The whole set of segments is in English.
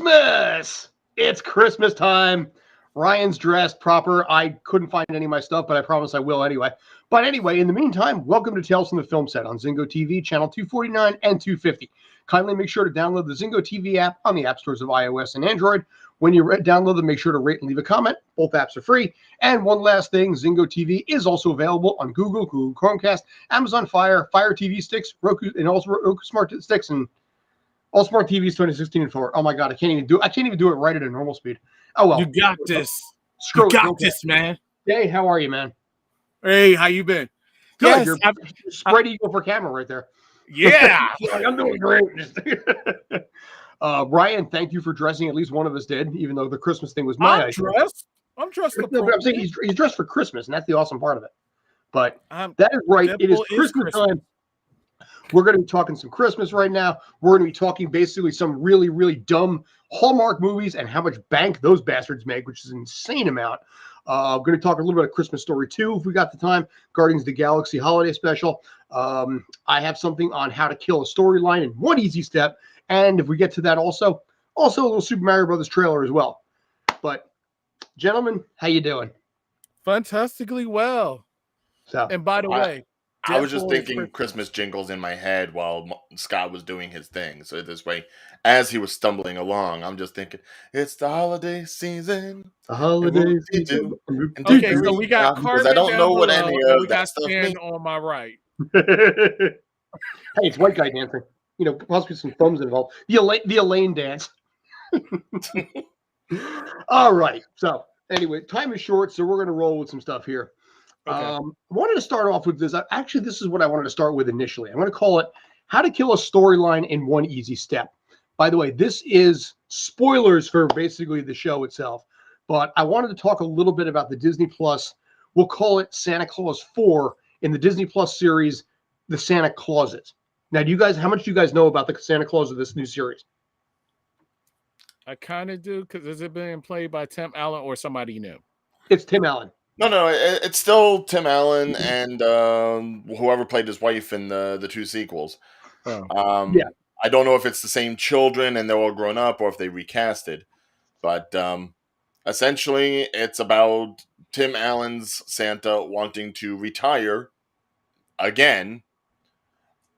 Christmas! It's Christmas time. Ryan's dressed proper. I couldn't find any of my stuff, but I promise I will anyway. But anyway, in the meantime, welcome to Tales from the Film Set on Zingo TV, channel 249 and 250. Kindly make sure to download the Zingo TV app on the app stores of iOS and Android. When you download them, make sure to rate and leave a comment. Both apps are free. And one last thing, Zingo TV is also available on Google Chromecast, Amazon Fire, Fire TV sticks, Roku, and also Roku Smart Sticks, and all smart TVs 2016 and forward. Oh my god, I can't even do it right at a normal speed. Oh well. You got this. Screw you it. got this, man. Hey, how are you, man? Hey, how you been? Good. Yes, you're spread eagle for camera right there. Yeah. Like, I'm doing great. Ryan, thank you for dressing. At least one of us did, even though the Christmas thing was my idea. I'm dressed. No, but I'm saying he's dressed for Christmas, and that's the awesome part of it. But that is right. It is Christmas time. We're going to be talking some Christmas right now. We're going to be talking basically some really, really dumb Hallmark movies and how much bank those bastards make, which is an insane amount. We're going to talk a little bit of Christmas Story 2 if we got the time. Guardians of the Galaxy Holiday Special. I have something on how to kill a storyline in one easy step. And if we get to that also a little Super Mario Brothers trailer as well. But gentlemen, how you doing? Fantastically well. So, and by the way, I was just thinking Christmas jingles in my head while Scott was doing his thing. So this way, as he was stumbling along, I'm just thinking, it's the holiday season. The holiday season. Okay, so we got Carmen. I don't know what any of that stuff means. On my right. Hey, it's white guy dancing. You know, possibly some thumbs involved. The Elaine dance. All right. So anyway, time is short, so we're going to roll with some stuff here. Okay. I wanted to start off with this. Actually, this is what I wanted to start with initially. I'm going to call it How to Kill a Storyline in One Easy Step. By the way, this is spoilers for basically the show itself. But I wanted to talk a little bit about the Disney Plus. We'll call it Santa Claus 4 in the Disney Plus series, The Santa Clauses. Now, how much do you guys know about the Santa Claus of this new series? I kind of do, because is it being played by Tim Allen or somebody new? It's Tim Allen. No, it's still Tim Allen and whoever played his wife in the two sequels. Oh. Yeah. I don't know if it's the same children and they're all grown up or if they recasted. But essentially, it's about Tim Allen's Santa wanting to retire again.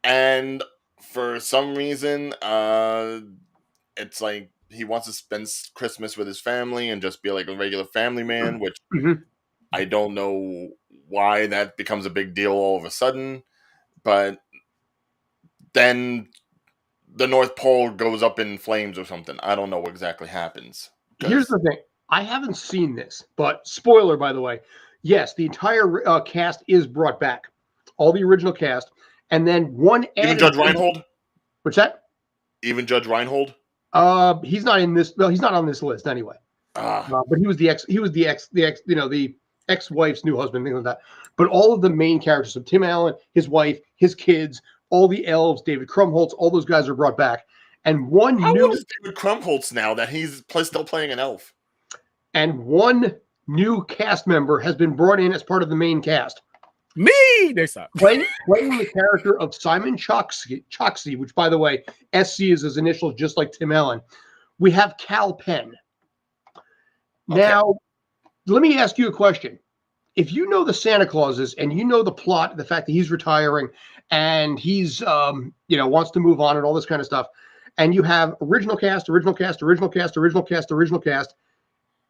And for some reason, it's like he wants to spend Christmas with his family and just be like a regular family man, which I don't know why that becomes a big deal all of a sudden. But then the North Pole goes up in flames or something. I don't know what exactly happens. Here's the thing. I haven't seen this, but spoiler, by the way. Yes, the entire cast is brought back. All the original cast. And then one even Judge Reinhold? What's that? Even Judge Reinhold? He's not in this. Well, he's not on this list anyway. But he was the ex-wife's new husband, things like that. But all of the main characters, so Tim Allen, his wife, his kids, all the elves, David Krumholtz, all those guys are brought back. And How old is David Krumholtz now that he's still playing an elf? And one new cast member has been brought in as part of the main cast. They stop. Playing the character of Simon Choksey, which, by the way, SC is his initials, just like Tim Allen. We have Cal Penn. Okay. Now, let me ask you a question. If you know the Santa Clauses and you know the plot, the fact that he's retiring and he's, wants to move on and all this kind of stuff, and you have original cast,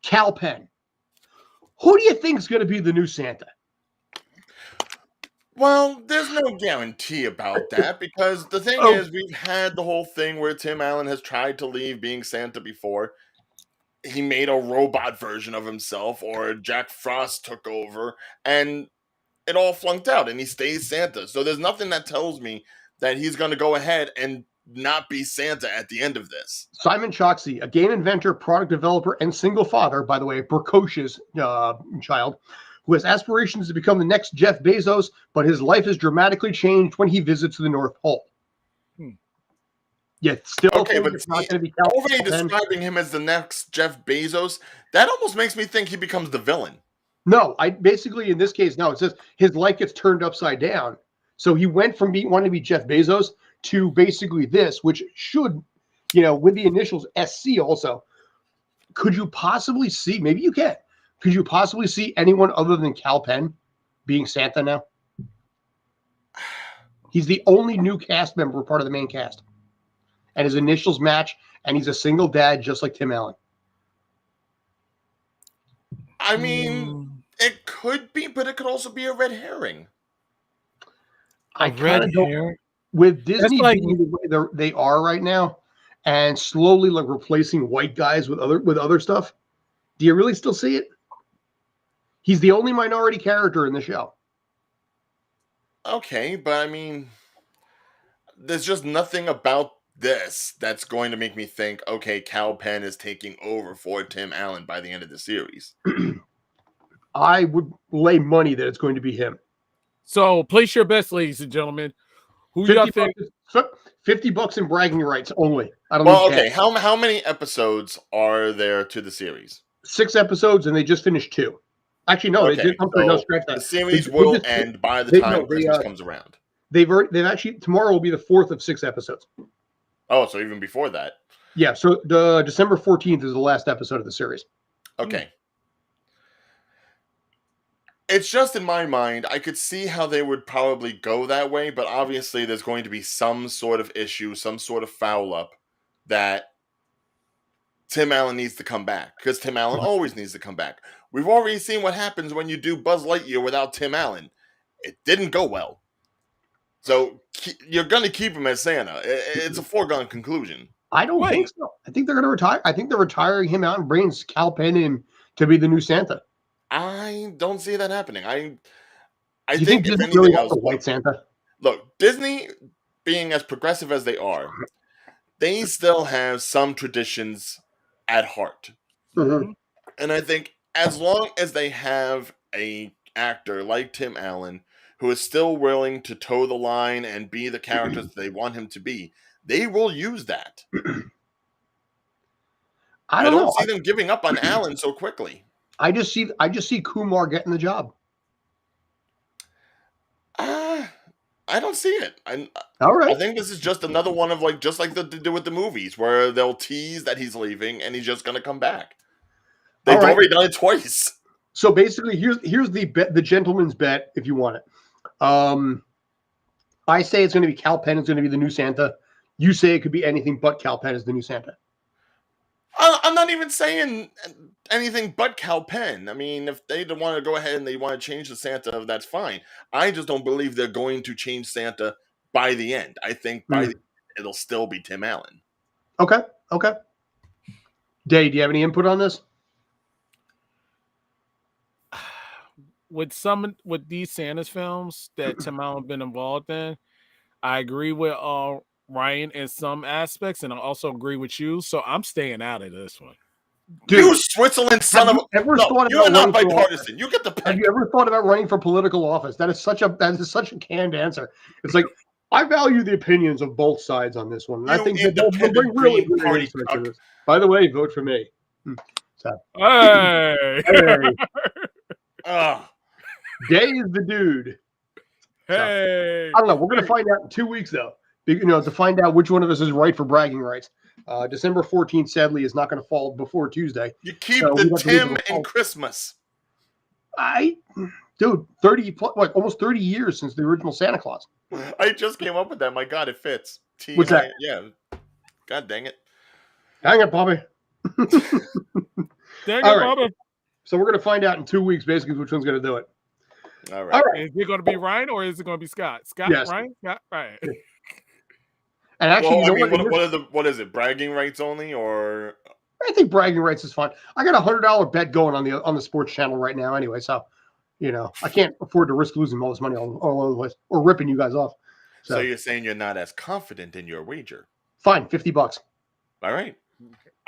Cal Penn, who do you think is going to be the new Santa? Well, there's no guarantee about that because the thing is, we've had the whole thing where Tim Allen has tried to leave being Santa before. He made a robot version of himself, or Jack Frost took over, and it all flunked out, and he stays Santa. So there's nothing that tells me that he's going to go ahead and not be Santa at the end of this. Simon Choksey, a game inventor, product developer, and single father, by the way, a precocious child, who has aspirations to become the next Jeff Bezos, but his life is dramatically changed when he visits the North Pole. Yeah, still okay, but it's not going to be already describing him as the next Jeff Bezos. That almost makes me think he becomes the villain. No, basically in this case, no. It says his life gets turned upside down. So he went from wanting to be Jeff Bezos to basically this, which should with the initials SC also, could you possibly see, maybe you can, could you possibly see anyone other than Cal Penn being Santa now? He's the only new cast member part of the main cast. And his initials match, and he's a single dad just like Tim Allen. I mean, it could be, but it could also be a red herring. I kind of don't. With Disney being the way they are right now, and slowly like replacing white guys with other stuff, do you really still see it? He's the only minority character in the show. Okay, but I mean, there's just nothing about this that's going to make me think, okay, Cal Penn is taking over for Tim Allen by the end of the series. I would lay money that it's going to be him. So place your bets, ladies and gentlemen. Who y'all think? $50 in bragging rights only. I don't Well, okay. How many episodes are there to the series? 6 episodes, and they just finished 2. Actually, no, okay, they did. I'm sorry, no, scratch that. The series will end by the time Christmas comes around. They've actually, tomorrow will be the 4th of 6 episodes. Oh, so even before that. Yeah, so the December 14th is the last episode of the series. Okay. It's just in my mind, I could see how they would probably go that way, but obviously there's going to be some sort of issue, some sort of foul up that Tim Allen needs to come back, because Tim Allen always needs to come back. We've already seen what happens when you do Buzz Lightyear without Tim Allen. It didn't go well. So you're going to keep him as Santa. It's a foregone conclusion. I don't think so. I think they're going to retire. I think they're retiring him out and bringing Cal Penn in to be the new Santa. I don't see that happening. I think Disney really wants a white Santa? Look, Disney, being as progressive as they are, they still have some traditions at heart. Mm-hmm. And I think as long as they have a actor like Tim Allen who is still willing to toe the line and be the characters they want him to be, they will use that. I don't see them giving up on Allen so quickly. I just see Kumar getting the job. I don't see it. All right. I think this is just another one of just like they do with the movies, where they'll tease that he's leaving and he's just going to come back. They've already done it twice. So basically, here's the bet, the gentleman's bet, if you want it. I say it's going to be Cal Penn is going to be the new Santa. You say it could be anything but Cal Penn is the new Santa. I'm not even saying anything but Cal Penn. I mean, if they don't want to go ahead and they want to change the Santa, that's fine. I just don't believe they're going to change Santa by the end. I think by the end, it'll still be Tim Allen. Okay. Dave, do you have any input on this? With these Santa's films that Tim Allen been involved in, I agree with Ryan in some aspects, and I also agree with you. So I'm staying out of this one. Dude, you Switzerland son of a... You're not bipartisan. You get the pick. Have you ever thought about running for political office? That is such a canned answer. It's like, I value the opinions of both sides on this one. And I think that they'll bring really good insight to this. By the way, vote for me. So. Hey! Day is the dude. Hey! So, I don't know. We're going to find out in 2 weeks, though. To find out which one of us is right for bragging rights. December 14th, sadly, is not going to fall before Tuesday. You keep the Tim and Christmas. Dude, almost 30 years since the original Santa Claus. I just came up with that. My God, it fits. What's that? Yeah. God dang it. Dang it, Bobby. Dang it, Bobby. So we're going to find out in 2 weeks, basically, which one's going to do it. All right. Is it going to be Ryan or is it going to be Scott? Scott, yes. Ryan? Scott, Ryan. And actually, what is it? Bragging rights only, or? I think bragging rights is fine. I got $100 bet going on the sports channel right now, anyway. So, I can't afford to risk losing all this money all over the place or ripping you guys off. So you're saying you're not as confident in your wager? Fine, $50. All right.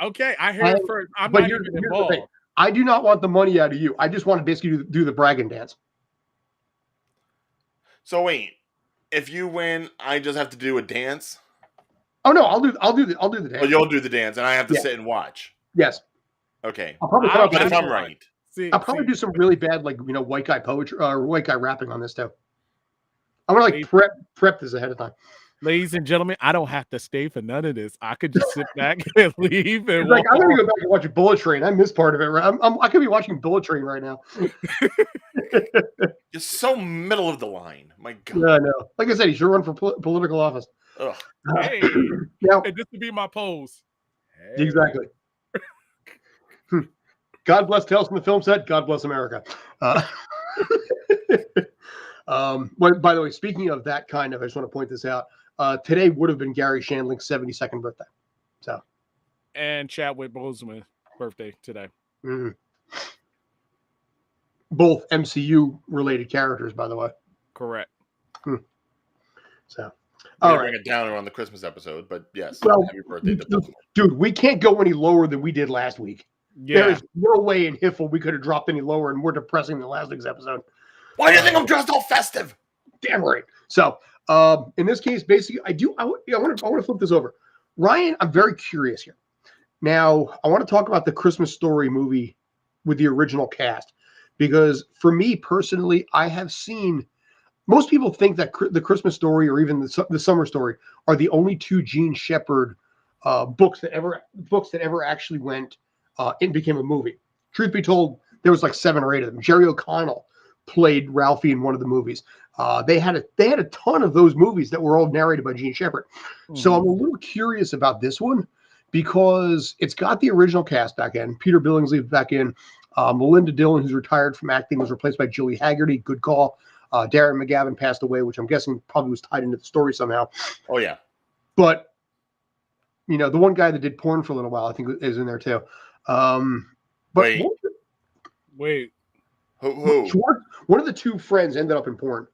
Okay, I heard it first. I'm not even involved. I do not want the money out of you. I just want to basically do the bragging dance. So wait, if you win, I just have to do a dance? Oh no, I'll do the dance. Well, you'll do the dance, and I have to sit and watch. Yes. Okay. I'll probably if I'm right. I'll probably do some really bad, white guy poetry or white guy rapping on this too. I'm gonna prep this ahead of time. Ladies and gentlemen, I don't have to stay for none of this. I could just sit back and leave and He's like, walk I'm gonna off. go back and watch a Bullet Train. I missed part of it. I could be watching Bullet Train right now. You're so middle of the line. My God. Yeah, I know. Like I said, he should run for political office. Ugh. Hey, Now, and this would be my pose. Hey. exactly. God bless Tales from the Film Set. God bless America. But by the way, speaking of that kind of, I just want to point this out. Today would have been Gary Shandling's 72nd birthday. So, and Chadwick Boseman's birthday today. mm-hmm. Both MCU related characters, by the way. Correct. So, All right. Bring it down on the Christmas episode, but yes, well, happy birthday to both. Dude, we can't go any lower than we did last week. Yeah. There is no way in Hiffle we could have dropped any lower and more depressing than last week's episode. Why do you think I'm dressed all festive? Damn right. So, in this case, basically, I want to flip this over. Ryan, I'm very curious here. Now, I want to talk about the Christmas Story movie with the original cast, because for me personally, I have seen. Most people think that the Christmas Story or even the Summer Story are the only two Gene Shepard books that ever actually went and became a movie. Truth be told, there was like 7 or 8 of them. Jerry O'Connell played Ralphie in one of the movies. They had a ton of those movies that were all narrated by Gene Shepard. Mm-hmm. So I'm a little curious about this one because it's got the original cast back in. Peter Billingsley back in. Melinda Dillon, who's retired from acting, was replaced by Julie Haggerty. Good call. Darren McGavin passed away, which I'm guessing probably was tied into the story somehow. Oh, yeah. But, the one guy that did porn for a little while, I think, is in there too. But Wait. Who? One of the two friends ended up in porn.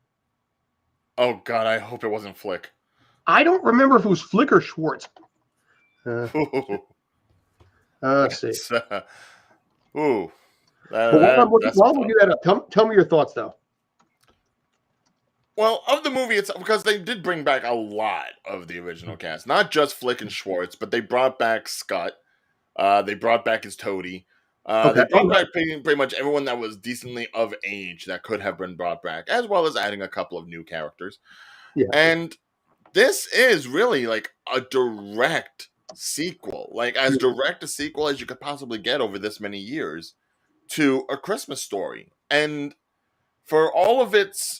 Oh, God, I hope it wasn't Flick. I don't remember if it was Flick or Schwartz. Let's see. While we do that up, tell me your thoughts, though. Well, of the movie itself, because they did bring back a lot of the original cast. Not just Flick and Schwartz, but they brought back Scott. They brought back his toady. They brought back pretty much everyone that was decently of age that could have been brought back, as well as adding a couple of new characters. Yeah. And this is really like a direct sequel, like as direct a sequel as you could possibly get over this many years to A Christmas Story. And for all of its,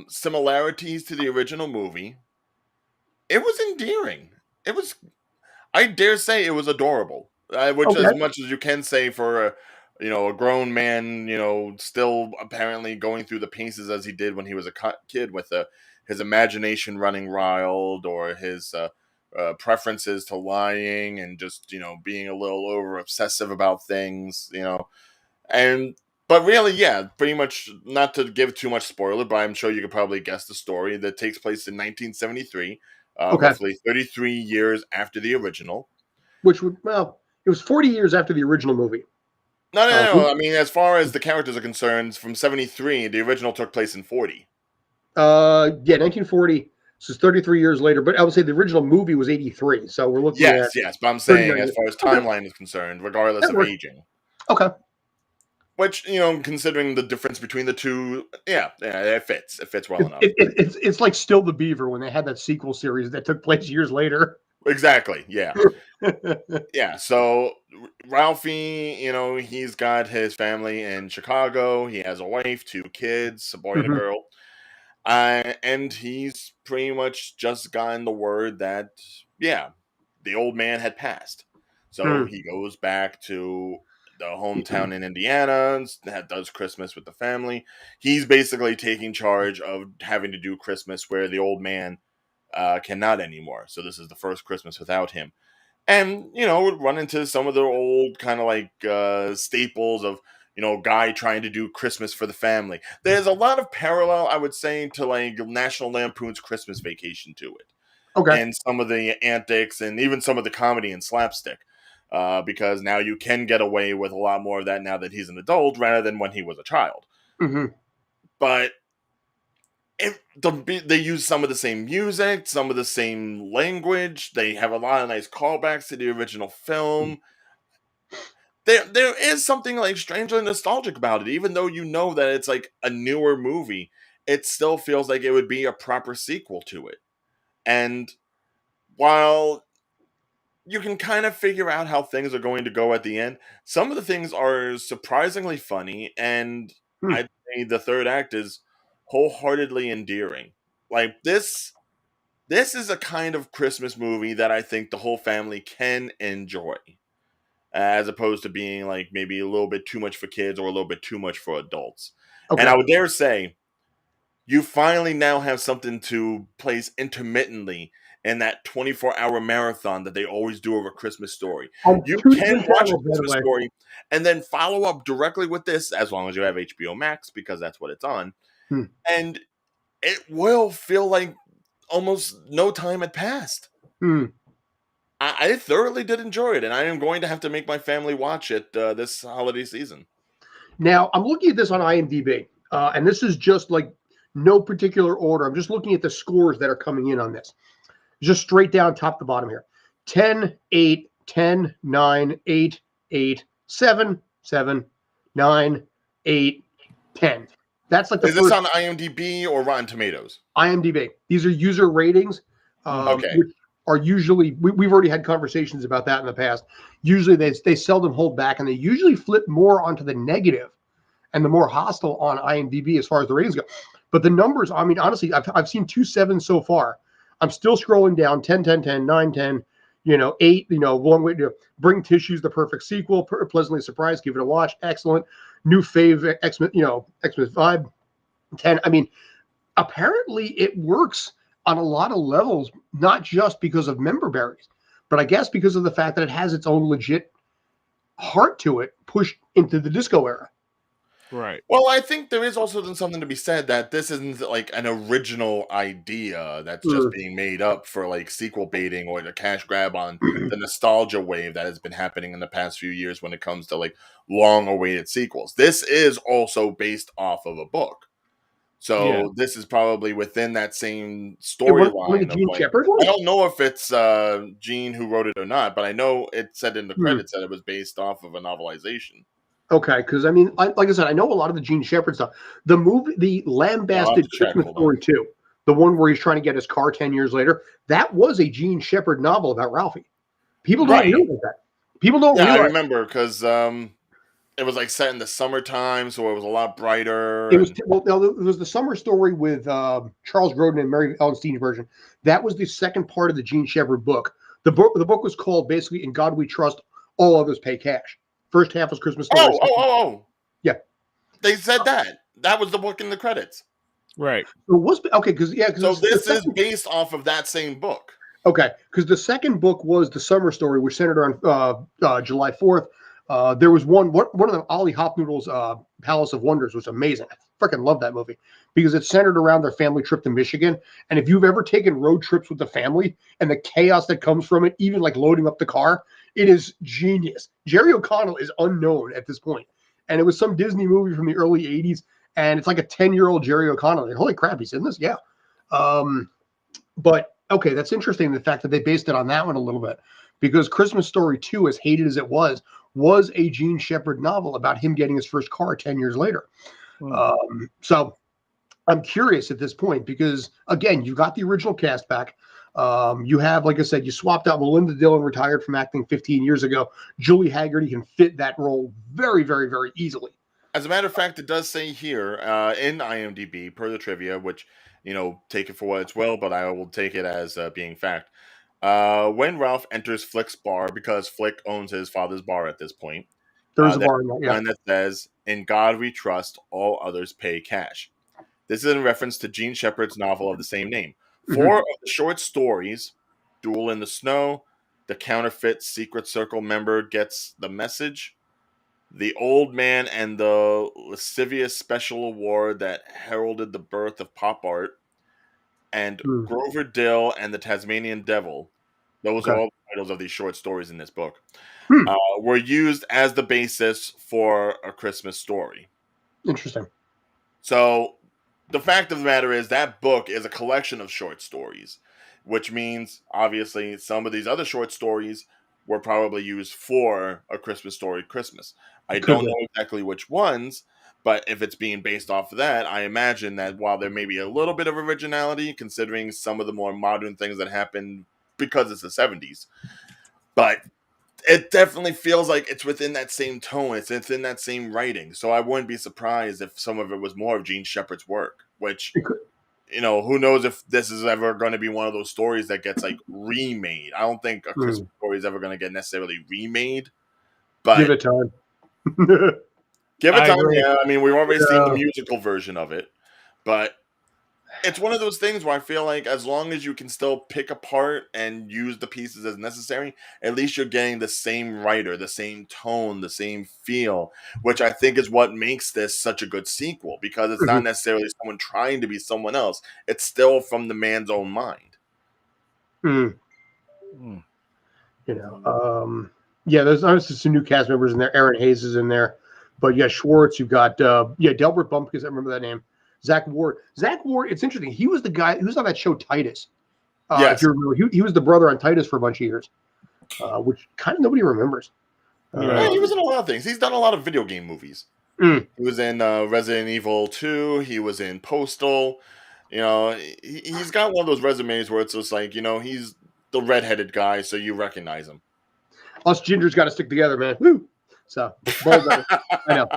similarities to the original movie, it was endearing. It was, I dare say, it was adorable. Which, as much as you can say for a grown man, still apparently going through the paces as he did when he was a kid, with his imagination running wild, or his preferences to lying, and just being a little over obsessive about things, But really, yeah, pretty much, not to give too much spoiler, but I'm sure you could probably guess the story that takes place in 1973, roughly 33 years after the original. Which would, it was 40 years after the original movie. No. I mean, as far as the characters are concerned, from 73, the original took place in 40. 1940. So it's 33 years later, but I would say the original movie was 83. So we're looking at... Yes, but I'm saying as far as timeline is concerned, regardless of aging. Okay. Which, considering the difference between the two, it fits. It fits well enough. It's like Still the Beaver when they had that sequel series that took place years later. Exactly, yeah. Yeah, so Ralphie, he's got his family in Chicago. He has a wife, 2 kids, a boy and a girl. And he's pretty much just gotten the word that, the old man had passed. So he goes back to the hometown in Indiana, does Christmas with the family. He's basically taking charge of having to do Christmas where the old man cannot anymore. So this is the first Christmas without him. And, would run into some of the old kind of like staples of, guy trying to do Christmas for the family. There's a lot of parallel, I would say, to like National Lampoon's Christmas Vacation to it. Okay. And some of the antics and even some of the comedy and slapstick. Because now you can get away with a lot more of that now that he's an adult rather than when he was a child. Mm-hmm. But they use some of the same music, some of the same language. They have a lot of nice callbacks to the original film. There is something like strangely nostalgic about it, even though that it's like a newer movie. It still feels like it would be a proper sequel to it. And while you can kind of figure out how things are going to go at the end, some of the things are surprisingly funny, and Hmm. I'd say the third act is wholeheartedly endearing. Like this is a kind of Christmas movie that I think the whole family can enjoy, as opposed to being like maybe a little bit too much for kids or a little bit too much for adults. And Okay. I would dare say, you finally now have something to place intermittently in that 24-hour marathon that they always do of a Christmas story. On You two can different watch a channels, by the Christmas way. story and then follow up directly with this, as long as you have HBO Max, because that's what it's on. Hmm. And it will feel like almost no time had passed. Hmm. I thoroughly did enjoy it, and I am going to have to make my family watch it this holiday season. Now, I'm looking at this on IMDb, and this is just like no particular order. I'm just looking at the scores that are coming in on this. Just straight down top to bottom here. 10, 8, 10, 9, 8, 8, 7, 7, 9, 8, 10. That's like the Is this first on IMDb or Rotten Tomatoes? IMDb. These are user ratings, Okay. which are usually, we've already had conversations about that in the past. Usually they seldom hold back, and they usually flip more onto the negative and the more hostile on IMDb as far as the ratings go. But the numbers, I mean, honestly, I've seen 2 7s so far. I'm still scrolling down 10, 10, 10, 9, 10, 8, long way to bring tissues, the perfect sequel, pleasantly surprised, give it a watch, excellent. New fave, Xmas, Xmas vibe, 10. I mean, apparently it works on a lot of levels, not just because of member berries, but I guess because of the fact that it has its own legit heart to it, pushed into the disco era. Right. Well, I think there is also then something to be said that this isn't like an original idea that's just being made up for like sequel baiting or the cash grab on the nostalgia wave that has been happening in the past few years when it comes to like long awaited sequels. This is also based off of a book. Yeah. So this is probably within that same One of the storyline of Gene like, Shepard I ones? don't know if it's Gene who wrote it or not, but I know it said in the Hmm. credits that it was based off of a novelization. Okay, because I mean, like I said, I know a lot of the Gene Shepard stuff. The movie, the I'll have lambasted to check. Christmas Hold on. Story 2, the one where he's trying to get his car 10 years later, that was a Gene Shepard novel about Ralphie. People don't Right. realize that. People don't Yeah, I realize remember because it was like set in the summertime, so it was a lot brighter. it was. And Well, no, it was the summer story with Charles Grodin and Mary Ellen Steen's version. That was the second part of the Gene Shepard book. The book was called basically "In God We Trust, All Others Pay Cash." First half was Christmas Story. oh, Yeah. they said that was the book in the credits. Right. It was okay because So the this is second, based off of that same book. okay, because the second book was the summer story, which centered on July 4th. There was one of them, Ollie Hopnoodle's Palace of Wonders, was amazing. I freaking love that movie because it's centered around their family trip to Michigan. And if you've ever taken road trips with the family and the chaos that comes from it, even like loading up the car, it is genius. Jerry O'Connell is unknown at this point, and it was some Disney movie from the early '80s, and it's like a 10-year-old Jerry O'Connell. And holy crap, he's in this, yeah. But okay, that's interesting. The fact that they based it on that one a little bit, because Christmas Story 2, as hated as it was a Gene Shepard novel about him getting his first car 10 years later. So I'm curious at this point because, again, you've got the original cast back. You have, like I said, you swapped out Melinda Dillon, retired from acting 15 years ago. Julie Haggerty can fit that role very, very, very easily. As a matter of fact, it does say here in IMDb, per the trivia, which, take it for what it's well, but I will take it as being fact. When Ralph enters Flick's bar, because Flick owns his father's bar at this point, There's a there's bar in that, a yeah. line that says, "In God we trust, all others pay cash." This is in reference to Gene Shepard's novel of the same name. Mhm. 4 of the short stories, Duel in the Snow, The Counterfeit Secret Circle Member Gets the Message, The Old Man and the Lascivious Special Award that heralded the birth of pop art, and Mm. Grover Dill and the Tasmanian Devil. Those are Okay. all the titles of these short stories in this book. Hmm. Were used as the basis for A Christmas Story. Interesting. So the fact of the matter is that book is a collection of short stories, which means obviously some of these other short stories were probably used for A Christmas Story Christmas. I Could don't be. know exactly which ones, But if it's being based off of that, I imagine that while there may be a little bit of originality, considering some of the more modern things that happened because it's the 70s, but it definitely feels like it's within that same tone. It's within that same writing. So I wouldn't be surprised if some of it was more of Gene Shepard's work, which, who knows if this is ever going to be one of those stories that gets like remade. I don't think a Christmas story is ever going to get necessarily remade, but give it time. give it I time. agree. Yeah, I mean, we've already seen the musical version of it, but it's one of those things where I feel like as long as you can still pick apart and use the pieces as necessary, at least you're getting the same writer, the same tone, the same feel, which I think is what makes this such a good sequel, because it's not necessarily someone trying to be someone else. It's still from the man's own mind. Yeah, there's obviously some new cast members in there. Aaron Hayes is in there, but yeah, Schwartz. You've got Delbert Bumpkins. I remember that name. Zach Ward. It's interesting. He was the guy who was on that show Titus. Yes. If you remember, he was the brother on Titus for a bunch of years, which kind of nobody remembers. Yeah, he was in a lot of things. He's done a lot of video game movies. He was in Resident Evil 2. He was in Postal. He's got one of those resumes where it's just like, he's the redheaded guy, so you recognize him. Us gingers got to stick together, man. Woo! So, I know.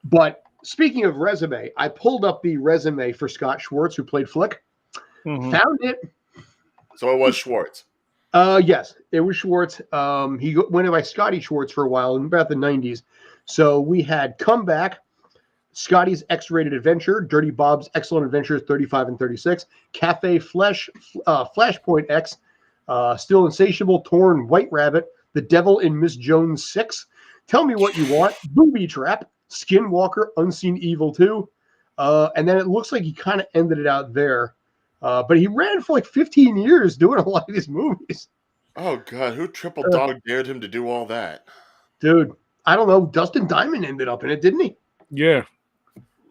But speaking of resume, I pulled up the resume for Scott Schwartz, who played Flick. Found it. So it was Schwartz. Yes, it was Schwartz. He went by Scotty Schwartz for a while in about the 90s. So we had Comeback, Scotty's X-Rated Adventure, Dirty Bob's Excellent Adventures 35 and 36, Cafe Flashpoint X, Still Insatiable, Torn, White Rabbit, The Devil in Miss Jones 6, Tell Me What You Want, Booby Trap, Skinwalker, Unseen Evil 2, and then it looks like he kind of ended it out there. But he ran for like 15 years doing a lot of these movies. Oh, God. Who triple dog dared him to do all that? Dude, I don't know. Dustin Diamond ended up in it, didn't he? Yeah.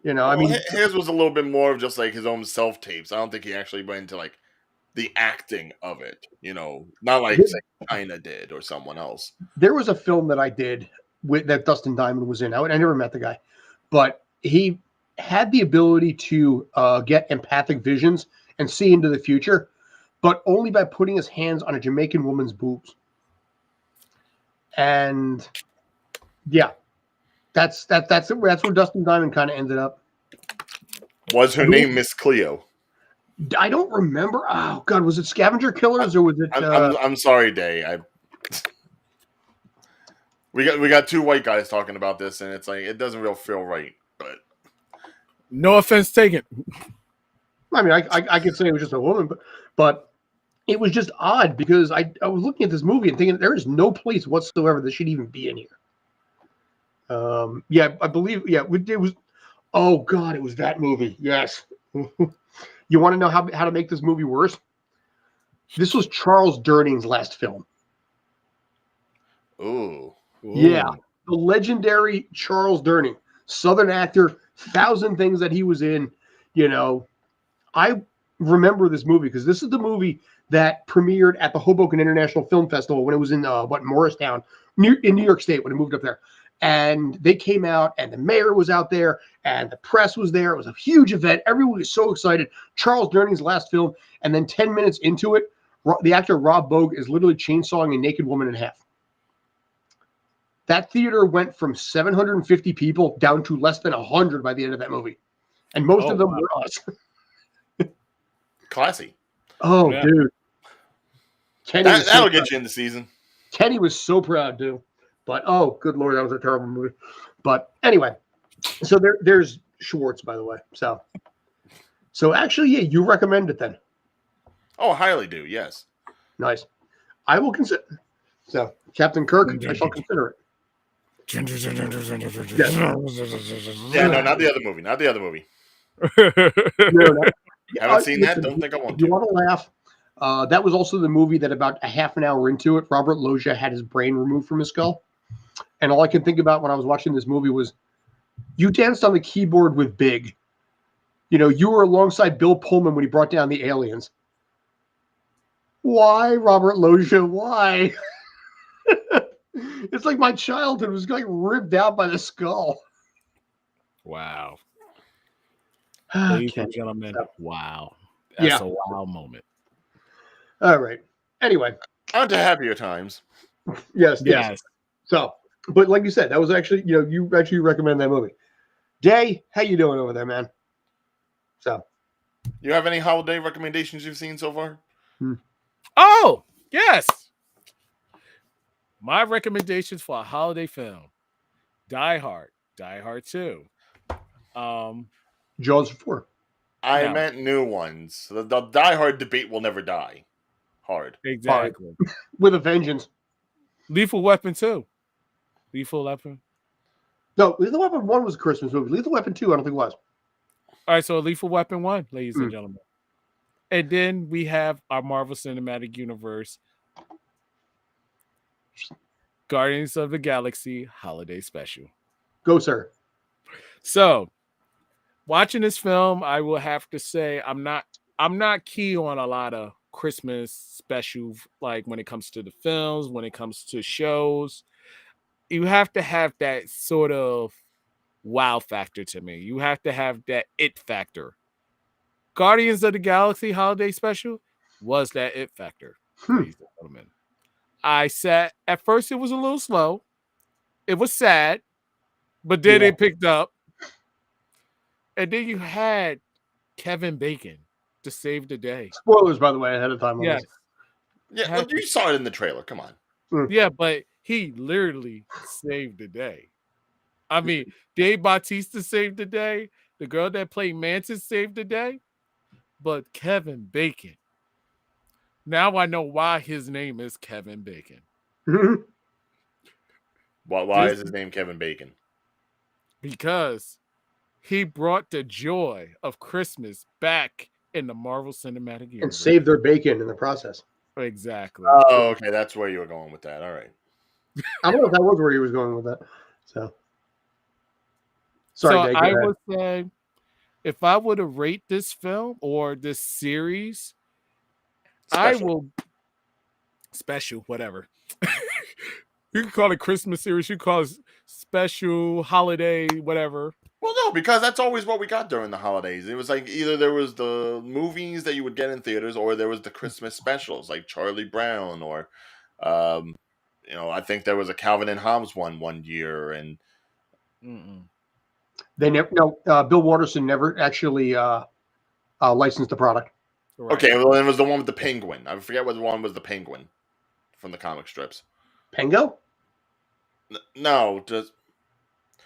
I mean, his was a little bit more of just like his own self tapes. I don't think he actually went into like the acting of it, not like China did or someone else. There was a film that I did that Dustin Diamond was in. I never met the guy, but he had the ability to get empathic visions and see into the future, but only by putting his hands on a Jamaican woman's boobs. And yeah, that's where Dustin Diamond kind of ended up. Was her name Miss Cleo? I don't remember. Oh God, was it Scavenger Killers or was it? I'm sorry, Day. We got two white guys talking about this, and it's like it doesn't real feel right. But no offense taken. I mean, I could say it was just a woman, but it was just odd because I was looking at this movie and thinking there is no place whatsoever that should even be in here. Yeah, I believe. Yeah, it was. Oh God, it was that movie. Yes. You want to know how to make this movie worse? This was Charles Durning's last film. Ooh. Yeah, the legendary Charles Durning, Southern actor, 1,000 things that he was in. I remember this movie because this is the movie that premiered at the Hoboken International Film Festival when it was in Morristown, in New York State when it moved up there. And they came out, and the mayor was out there, and the press was there. It was a huge event. Everyone was so excited. Charles Durning's last film, and then 10 minutes into it, the actor Rob Bogue is literally chainsawing a naked woman in half. That theater went from 750 people down to less than 100 by the end of that movie. And most of them were us. Classy. Oh, yeah. Dude. That'll get you in the season. Kenny was so proud, dude. But, oh, good Lord, that was a terrible movie. But anyway, so there's Schwartz, by the way. So actually, yeah, you recommend it then. Oh, highly do, yes. Nice. I will consider. So, Captain Kirk, I shall consider it. Yeah, no, not the other movie. Not the other movie. No. Haven't seen that. Don't think I want to. You want to laugh? That was also the movie that about a half an hour into it, Robert Loggia had his brain removed from his skull. And all I could think about when I was watching this movie was, you danced on the keyboard with Big. You were alongside Bill Pullman when he brought down the aliens. Why, Robert Loggia? Why? It's like my childhood was like ripped out by the skull. Wow. Ladies Okay. and gentlemen, So, wow. That's yeah. a wow moment. All right. Anyway, On to happier times. yes, yes. Yes. So, but like you said, that was actually, you actually recommend that movie. Day, how you doing over there, man? So, You have any holiday recommendations you've seen so far? Oh, yes. My recommendations for a holiday film: Die Hard, Die Hard 2. Jaws 4. I No, meant new ones. The Die Hard debate will never die. Hard. Hard. exactly. With a vengeance. Lethal Weapon 2. Lethal Weapon. No, Lethal Weapon 1 was a Christmas movie. Lethal Weapon 2, I don't think it was. All right, so Lethal Weapon 1, ladies and Mm. gentlemen. And then we have our Marvel Cinematic Universe Guardians of the Galaxy Holiday Special. Go, sir. So, watching this film, I will have to say I'm not key on a lot of Christmas special, like when it comes to the films, when it comes to shows. You have to have that sort of wow factor to me. You have to have that it factor. Guardians of the Galaxy Holiday Special was that it factor, ladies and gentlemen. I sat at first, it was a little slow. It was sad, but then Yeah. it picked up. And then you had Kevin Bacon to save the day. Spoilers, by the way, ahead of time on Yes. this. Yeah, well, you saw it in the trailer. Come on. Yeah, but he literally saved the day. I mean, Dave Bautista saved the day. The girl that played Mantis saved the day. But Kevin Bacon. Now I know why his name is Kevin Bacon. Why is his name Kevin Bacon? Because he brought the joy of Christmas back in the Marvel Cinematic Universe. And save their bacon in the process. Exactly. Oh, okay. That's where you were going with that. All right. I don't know if that was where he was going with that. So, sorry, Dave. I would say if I were to rate this film or this series, I will special, whatever. You can call it Christmas series, you call it special, holiday, whatever. Well, no, because that's always what we got during the holidays. It was like either there was the movies that you would get in theaters, or there was the Christmas specials, like Charlie Brown, or I think there was a Calvin and Hobbes one year, and they never. No, Bill Watterson never actually licensed the product. Right. Okay, well, it was the one with the penguin. I forget what one was the penguin from the comic strips. Pengo? No, just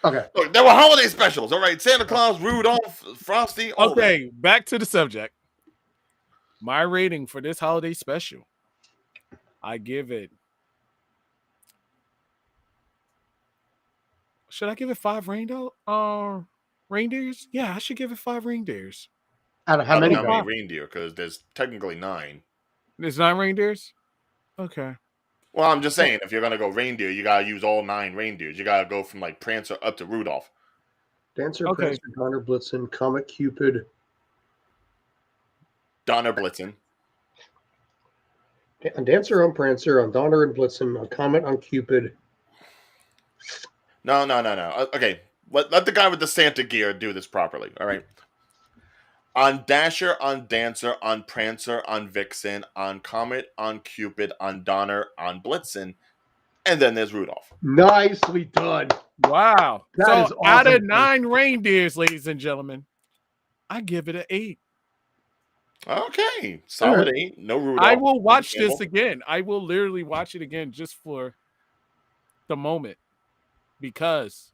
okay. Look, there were holiday specials. All right, Santa Claus, Rudolph, Frosty. Okay, back to the subject. My rating for this holiday special, I give it. Should I give it 5 reindeers? Yeah, I should give it 5 reindeers. Out of how many? Reindeer? Because there's technically 9. There's 9 reindeers? Okay. Well, I'm just saying, if you're gonna go reindeer, you gotta use all 9 reindeers. You gotta go from like Prancer up to Rudolph. Dancer, Prancer, Donner, Blitzen, Comet, Cupid. Donner, Blitzen. On Dancer, on Prancer, on Donner and Blitzen, on Comet, on Cupid. No. Okay, let the guy with the Santa gear do this properly. All right. On Dasher, on Dancer, on Prancer, on Vixen, on Comet, on Cupid, on Donner, on Blitzen, and then there's Rudolph. Nicely done. Wow. That is awesome. Out of 9 reindeers, ladies and gentlemen, I give it an 8. Okay. Solid 8. No Rudolph. I will watch this again. I will literally watch it again just for the moment, because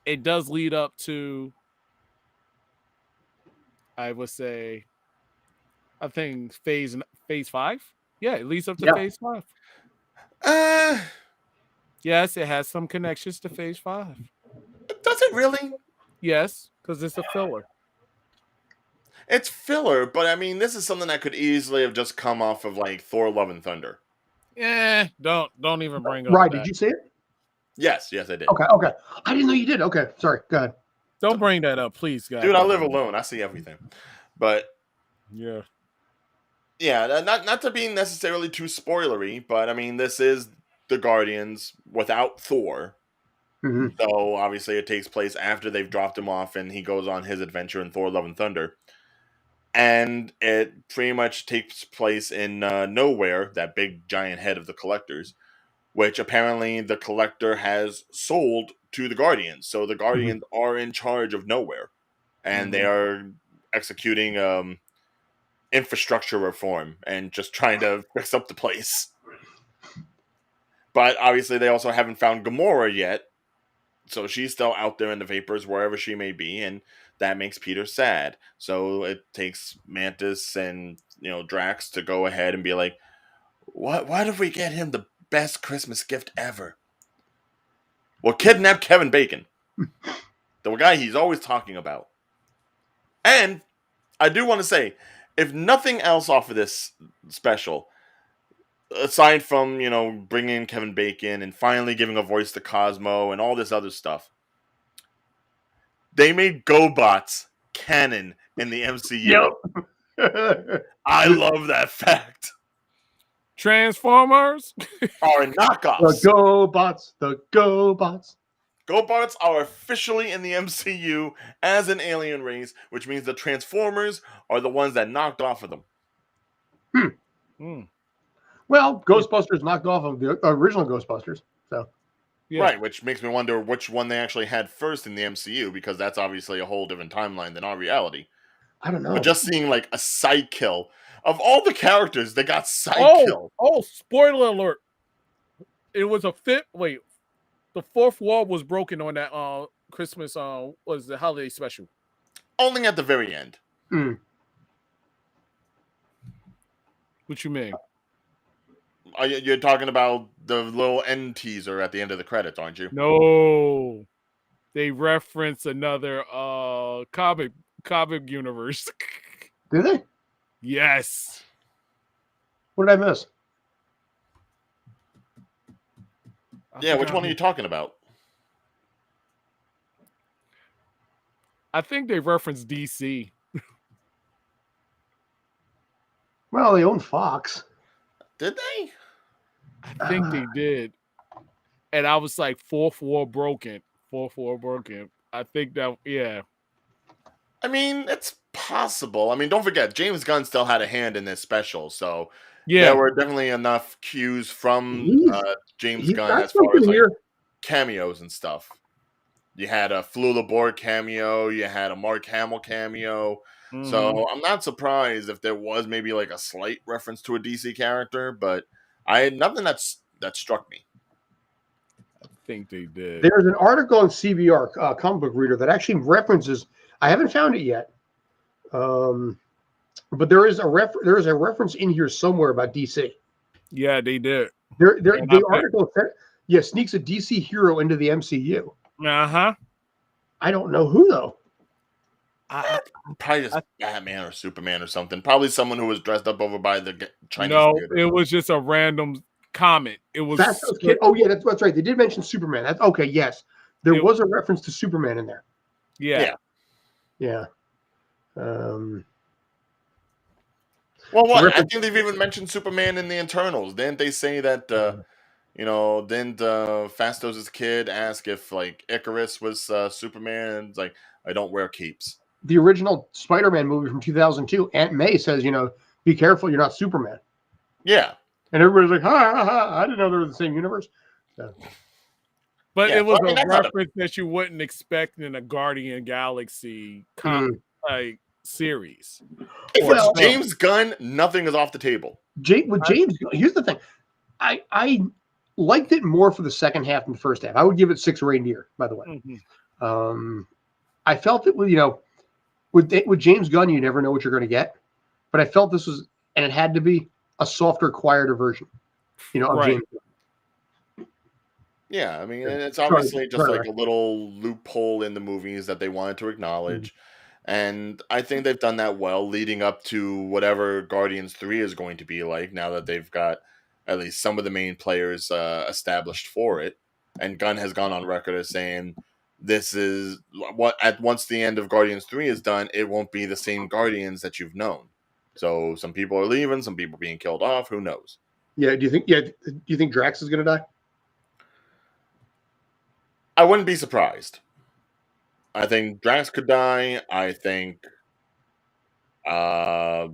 it does lead up to, I would say, I think phase 5. Yeah, it leads up to phase 5. Yes, it has some connections to phase 5. Does it really? Yes, because it's a filler. It's filler, but I mean, this is something that could easily have just come off of like Thor: Love and Thunder. Don't even bring up. Right? Did you see it? Yes, I did. Okay. I didn't know you did. Okay, sorry. Go ahead. Don't bring that up, please, guys. Dude, I live alone. I see everything. But yeah, not to be necessarily too spoilery, but I mean, this is the Guardians without Thor. Mm-hmm. So obviously it takes place after they've dropped him off and he goes on his adventure in Thor: Love and Thunder. And it pretty much takes place in Nowhere, that big giant head of the Collector's, which apparently the Collector has sold to the Guardians. So the Guardians are in charge of Nowhere, and they are executing infrastructure reform and just trying to fix up the place. But obviously they also haven't found Gamora yet, so she's still out there in the vapors wherever she may be, and that makes Peter sad. So it takes Mantis and Drax to go ahead and be like, why did we get him the best Christmas gift ever? Well, kidnap Kevin Bacon, the guy he's always talking about. And I do want to say, if nothing else off of this special, aside from bringing in Kevin Bacon and finally giving a voice to Cosmo and all this other stuff, they made GoBots canon in the MCU. Yep. I love that fact. Transformers Are The knockoffs. GoBots. The GoBots. GoBots are officially in the MCU as an alien race, which means the Transformers are the ones that knocked off of them. Well, Ghostbusters knocked off of the original Ghostbusters. So Yeah. Right, which makes me wonder which one they actually had first in the MCU, because that's obviously a whole different timeline than our reality. I don't know. But just seeing like a side kill of all the characters, they got side kill. Oh, spoiler alert. It was a fit. Wait, the fourth wall was broken on that Christmas was the holiday special. Only at the very end. What you mean? You're talking about the little end teaser at the end of the credits, aren't you? No. They reference another comic universe. Did they? Yes. What did I miss? Yeah, which one are you talking about? I think they referenced DC. Well, they own Fox. Did they? I think they did. And I was like, fourth wall broken. I think that, yeah. I mean, it's possible. I mean, don't forget, James Gunn still had a hand in this special, so there were definitely enough cues from James He's Gunn got as far as something like here. cameos and stuff. You had a FLOOD of Hallmark cameo, you had a Mark Hamill cameo. So I'm not surprised if there was maybe like a slight reference to a DC character, but I had nothing that struck me. I think they did. There's an article on CBR, Comic Book Reader, that actually references. I haven't found it yet, but there is a reference in here somewhere about DC. Yeah, they did. The article sneaks a DC hero into the MCU. I don't know who though. Probably just Batman or Superman or something. Probably someone who was dressed up over by the Chinese. No, theater. it was just a random comment. It was. Oh yeah, that's right. They did mention Superman. That's okay. Yes, there was a reference to Superman in there. Yeah. Well, what? I think they've even mentioned Superman in the Internals. Didn't they say that? Didn't Fastos' kid ask if like Icarus was Superman? It's like, I don't wear capes. The original Spider-Man movie from 2002, Aunt May says, be careful, you're not Superman. Yeah. And everybody's like, I didn't know they were the same universe. So. But it was a reference that you wouldn't expect in a Guardian Galaxy like series. If it's James Gunn, nothing is off the table. With James, here's the thing. I liked it more for the second half than the first half. I would give it 6 reindeer, by the way. I felt it with James Gunn, you never know what you're going to get. But I felt this was, and it had to be a softer, quieter version, of James Gunn. Yeah, I mean, it's obviously just like a little loophole in the movies that they wanted to acknowledge. And I think they've done that well leading up to whatever Guardians 3 is going to be like, now that they've got at least some of the main players established for it. And Gunn has gone on record as saying, this is once the end of Guardians 3 is done, it won't be the same Guardians that you've known. So some people are leaving, some people being killed off, who knows? Yeah, do you think Drax is going to die? I wouldn't be surprised. I think Drax could die. I think uh,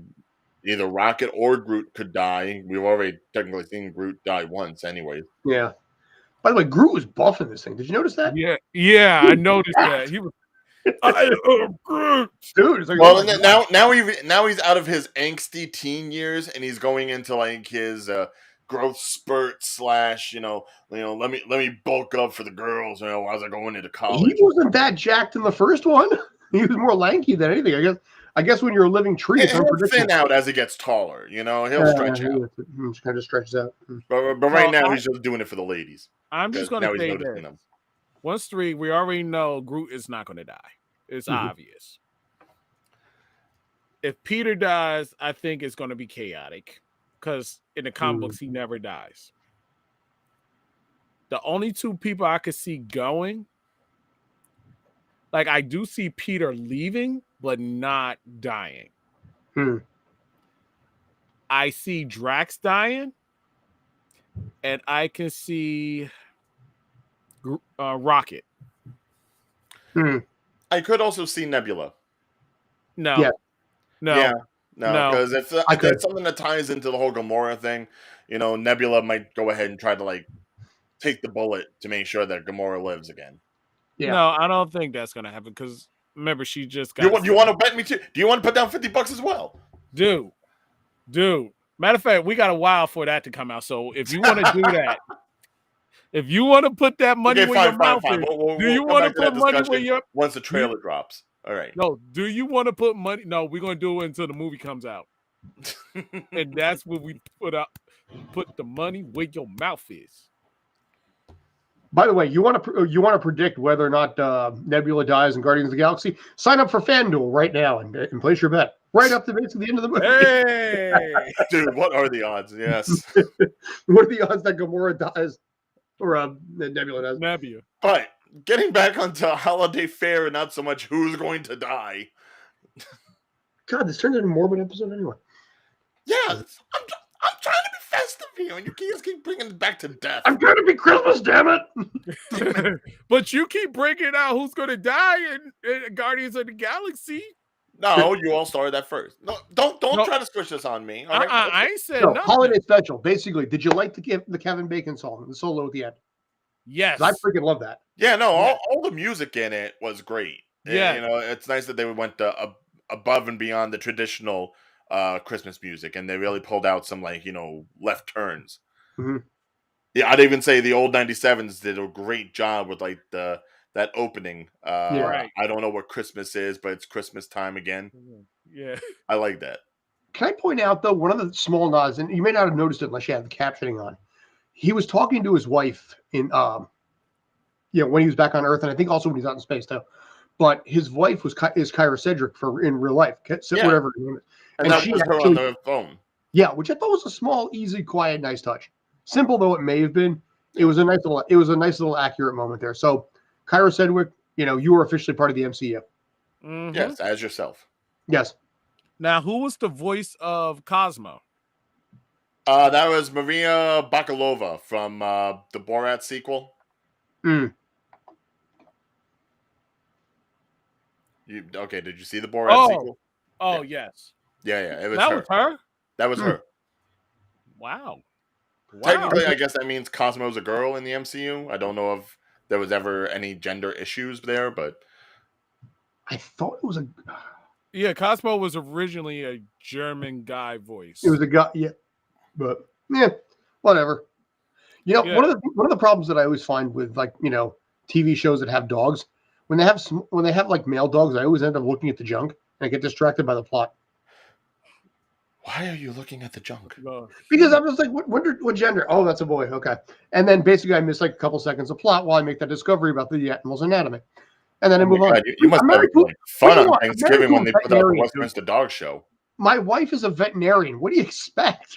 either Rocket or Groot could die. We've already technically seen Groot die once, anyways. Yeah. By the way, Groot was buff in this thing. Did you notice that? Yeah, He I was noticed that. jacked. He was, I am Groot. Dude, it's like, Well, oh my God. now he's out of his angsty teen years and he's going into like his growth spurt slash let me bulk up for the girls as I go into He college. wasn't that jacked in the first one. He was more lanky than anything. I guess when you're a living tree, it's He'll unpredictable. thin out as he gets taller. He'll stretch out. He kind of stretches out. But right now he's just doing it for the ladies. I'm just going Now to he's say noticing this. them. Once 3, we already know Groot is not going to die. It's obvious. If Peter dies, I think it's going to be chaotic because in the comic books, he never dies. The only 2 people I could see going, like I do see Peter leaving, but not dying. I see Drax dying, and I can see Rocket. I could also see Nebula. No. Yeah. No. Because if that's something that ties into the whole Gamora thing, Nebula might go ahead and try to like take the bullet to make sure that Gamora lives again. Yeah. No, I don't think that's gonna happen because remember she just got. You want to bet me too? Do you want to put down $50 as well, dude? Matter of fact, we got a while for that to come out. So if you want to do that, if you want to put that money where your mouth is, do you want to put money where your once the trailer drops? All right. No, do you want to put money? No, we're gonna do it until the movie comes out, and that's what we put the money where your mouth is. By the way, you want to predict whether or not Nebula dies in Guardians of the Galaxy? Sign up for FanDuel right now and place your bet right up to basically the end of the movie. Hey, dude, what are the odds? Yes. What are the odds that Gamora dies or Nebula does? Nebula. But getting back onto holiday fare and not so much who's going to die. God, this turns into a morbid episode anyway. Yeah, I'm trying to be festive here, and you guys keep bringing it back to death. I'm trying to be Christmas, damn it! But you keep bringing out who's going to die in Guardians of the Galaxy. No, you all started that first. No, don't try to switch this on me. All right? I ain't said nothing. Holiday special. Basically, did you like the Kevin Bacon song, the solo at the end? Yes, I freaking love that. Yeah, no, all the music in it was great. Yeah, it's nice that they went above and beyond the traditional Christmas music, and they really pulled out some left turns. Mm-hmm. Yeah, I'd even say the old 97s did a great job with like that opening. right. I don't know what Christmas is, but it's Christmas time again. Yeah, I like that. Can I point out though, one of the small nods, and you may not have noticed it unless you have the captioning on. He was talking to his wife in when he was back on Earth, and I think also when he's out in space too. But his wife is Kyra Cedric in real life, whatever her name is. And that was her on the phone. Yeah, which I thought was a small, easy, quiet, nice touch. Simple though it may have been, it was a nice little accurate moment there. So, Kyra Sedgwick, you are officially part of the MCU. Mm-hmm. Yes, as yourself. Yes. Now, who was the voice of Cosmo? That was Maria Bakalova from the Borat sequel. Did you see the Borat sequel? Oh, yes. Yeah, it was that her. Was her? That was her. Wow. Technically, I guess that means Cosmo's a girl in the MCU. I don't know if there was ever any gender issues there, but I thought it was a. Yeah, Cosmo was originally a German guy voice. It was a guy, yeah, but whatever. One of the problems that I always find with TV shows that have dogs, when they have like male dogs, I always end up looking at the junk and I get distracted by the plot. Why are you looking at the junk? Because I'm just like, what gender? Oh, that's a boy. Okay. And then basically I miss like a couple seconds of plot while I make that discovery about the animal's anatomy. And then I move on. You must have fun on Thanksgiving when they put out the Westminster Dog Show. My wife is a veterinarian. What do you expect?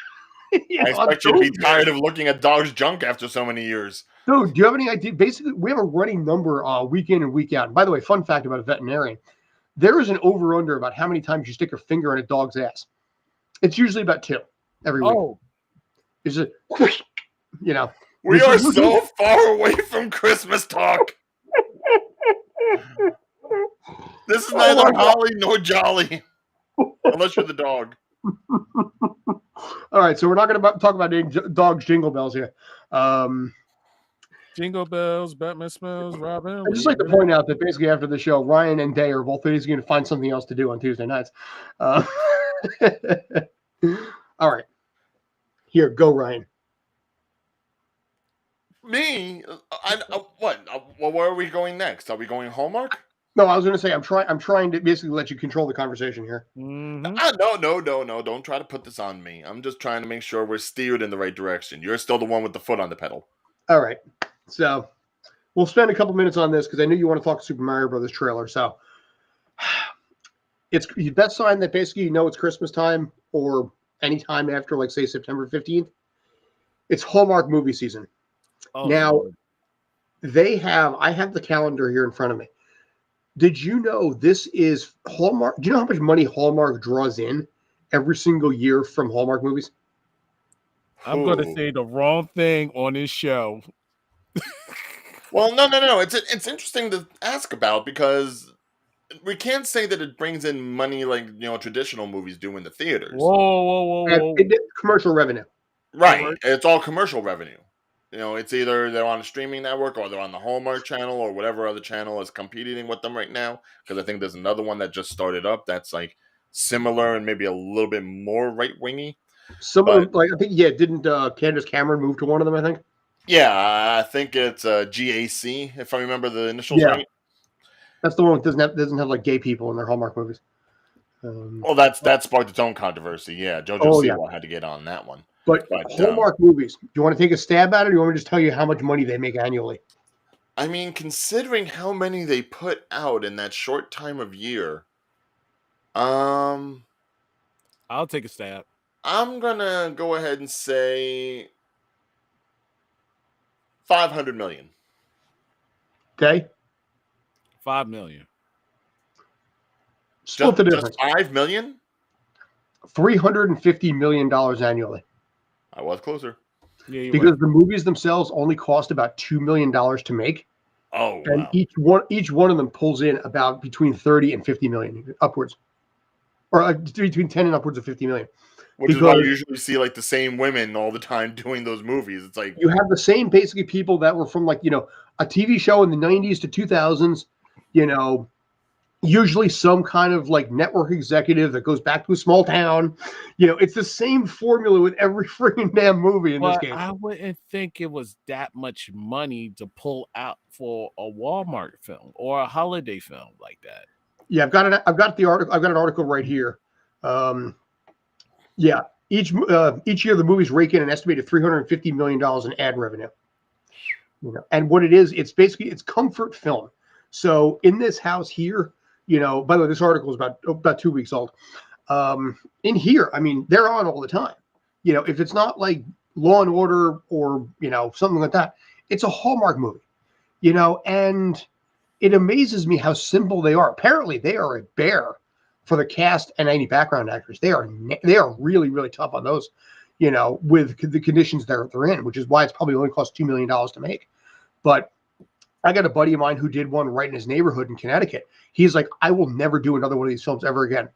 I expect you to be tired of looking at dogs' junk after so many years. Dude, do you have any idea? Basically, we have a running number week in and week out. And by the way, fun fact about a veterinarian. There is an over-under about how many times you stick your finger in a dog's ass. It's usually about 2 every week. Oh. It's just, We are so far away from Christmas talk. This is Oh neither my God. holly nor jolly, unless you're the dog. All right, so we're not going to talk about dogs jingle bells here. Jingle bells, Batman smells, Robin. I'd just like to point out that basically after the show, Ryan and Day are both going to find something else to do on Tuesday nights. All right. Here, go, Ryan. Me? What? Well, where are we going next? Are we going Hallmark? No, I was going to say I'm trying to basically let you control the conversation here. Mm-hmm. No. Don't try to put this on me. I'm just trying to make sure we're steered in the right direction. You're still the one with the foot on the pedal. All right. So we'll spend a couple minutes on this because I know you want to talk Super Mario Brothers trailer. So it's the best sign that basically you know it's Christmas time or any time after, like, say, September 15th. It's Hallmark movie season. Oh, Now, Lord. I have the calendar here in front of me. Did you know this is Hallmark? Do you know how much money Hallmark draws in every single year from Hallmark movies? I'm going to say the wrong thing on this show. Well, no. It's interesting to ask about because we can't say that it brings in money like traditional movies do in the theaters. Whoa. It did commercial revenue. Right. It's all commercial revenue. It's either they're on a streaming network or they're on the Hallmark channel or whatever other channel is competing with them right now. Because I think there's another one that just started up that's like similar and maybe a little bit more right wingy. Some of them, like I think, didn't Candace Cameron move to one of them? I think. Yeah, I think it's GAC if I remember the initials right. That's the one that doesn't have like gay people in their Hallmark movies. Well, that sparked its own controversy. Yeah, JoJo Siwa had to get on that one. But Hallmark movies, do you want to take a stab at it, or do you want me to just tell you how much money they make annually? I mean, considering how many they put out in that short time of year, I'll take a stab. I'm gonna go ahead and say $500 million. Okay. $5 million. Split the difference. Just $5 million? $350 million annually. I was closer. Yeah, because the movies themselves only cost about $2 million to make. Oh, and wow. each one of them pulls in about between 30 and 50 million upwards, or between 10 and upwards of 50 million. Which is why you usually see like the same women all the time doing those movies. It's like you have the same basically people that were from like a TV show in the 90s to 2000s. Usually some kind of like network executive that goes back to a small town. It's the same formula with every freaking damn movie in this case. I wouldn't think it was that much money to pull out for a Walmart film or a holiday film like that. Yeah, I've got the article. I've got an article right here. Each year the movies rake in an estimated $350 million in ad revenue. And what it is, it's comfort film. So in this house here, by the way, this article is about 2 weeks old. In here, I mean, they're on all the time. If it's not like Law and Order or something like that, it's a Hallmark movie. And it amazes me how simple they are. Apparently, they are a bear for the cast and any background actors. They are really, really tough on those, with the conditions they're in, which is why it's probably only cost $2 million to make. But I got a buddy of mine who did one right in his neighborhood in Connecticut. He's like, I will never do another one of these films ever again,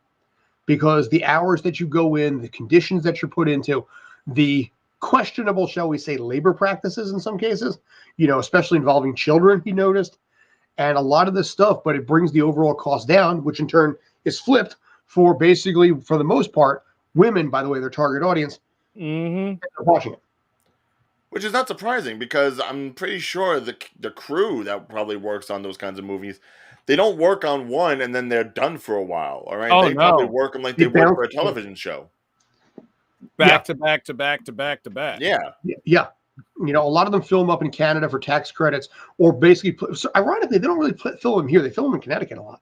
because the hours that you go in, the conditions that you're put into, the questionable, shall we say, labor practices in some cases, especially involving children, he noticed, and a lot of this stuff, but it brings the overall cost down, which in turn is flipped for basically, for the most part, women, by the way, their target audience, watching it. Which is not surprising because I'm pretty sure the crew that probably works on those kinds of movies, they don't work on one and then they're done for a while. All right, they probably work them like they would for a television show, back to back to back to back to back. Yeah. A lot of them film up in Canada for tax credits, or basically, so ironically, they don't really film them here. They film them in Connecticut a lot.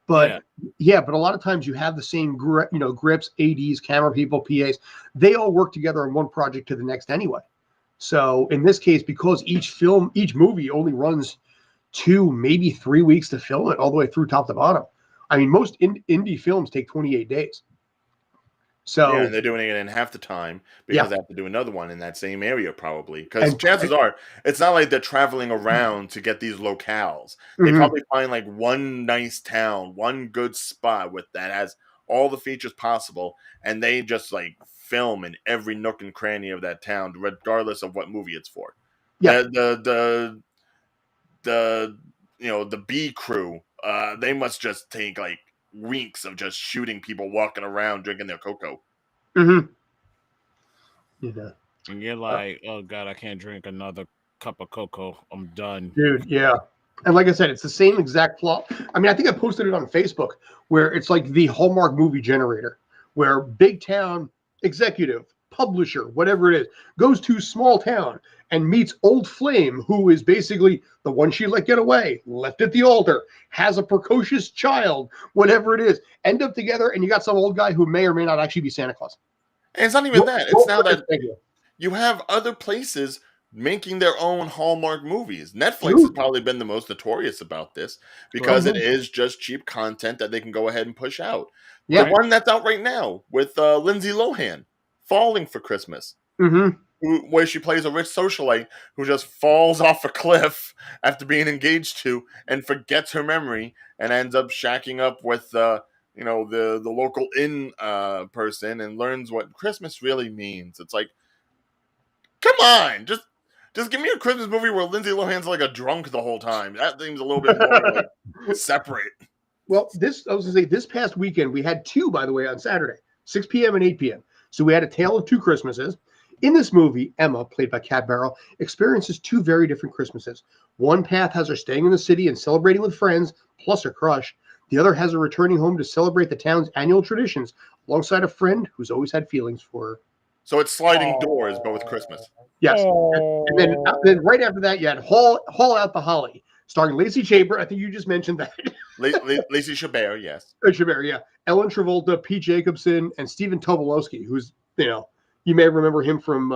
But but a lot of times you have the same grips, ADs, camera people, PAs. They all work together on one project to the next anyway. So in this case, because each movie only runs 2, maybe 3 weeks to film it all the way through top to bottom. I mean, most indie films take 28 days. So Yeah, and they're doing it in half the time because they have to do another one in that same area probably. Because And chances are, it's not like they're traveling around to get these locales. They Mhm. probably find like one nice town, one good spot with that has all the features possible, and they just like film in every nook and cranny of that town, regardless of what movie it's for. Yeah. The the B crew, they must just take like weeks of just shooting people walking around drinking their cocoa. Mm-hmm. Yeah. And you're like, oh God, I can't drink another cup of cocoa. I'm done. Dude, yeah. And like I said, it's the same exact plot. I mean, I think I posted it on Facebook where it's like the Hallmark movie generator, where big town executive, publisher, whatever it is, goes to small town and meets old flame, who is basically the one she let get away, left at the altar, has a precocious child, whatever it is, end up together, and you got some old guy who may or may not actually be Santa Claus. And it's not even that. It's now that you have other places making their own Hallmark movies. Netflix has probably been the most notorious about this because it is just cheap content that they can go ahead and push out. Yeah. The one that's out right now with Lindsay Lohan, Falling for Christmas, where she plays a rich socialite who just falls off a cliff after being engaged to and forgets her memory and ends up shacking up with the local inn person and learns what Christmas really means. It's like, come on, just give me a Christmas movie where Lindsay Lohan's like a drunk the whole time. That seems a little bit more like separate. Well, I was gonna say this past weekend we had two, by the way, on Saturday, 6 p.m. and 8 p.m. So we had a tale of two Christmases. In this movie, Emma, played by Kat Barrell, experiences two very different Christmases. One path has her staying in the city and celebrating with friends, plus her crush. The other has her returning home to celebrate the town's annual traditions alongside a friend who's always had feelings for her. So it's sliding doors, but with Christmas. Yes. And then right after that, you had Haul Out the Holly, starring Lacey Chabert. I think you just mentioned that. Lacey Chabert, yes. Chabert, yeah. Ellen Travolta, Pete Jacobson, and Stephen Tobolowsky, who's, you may remember him from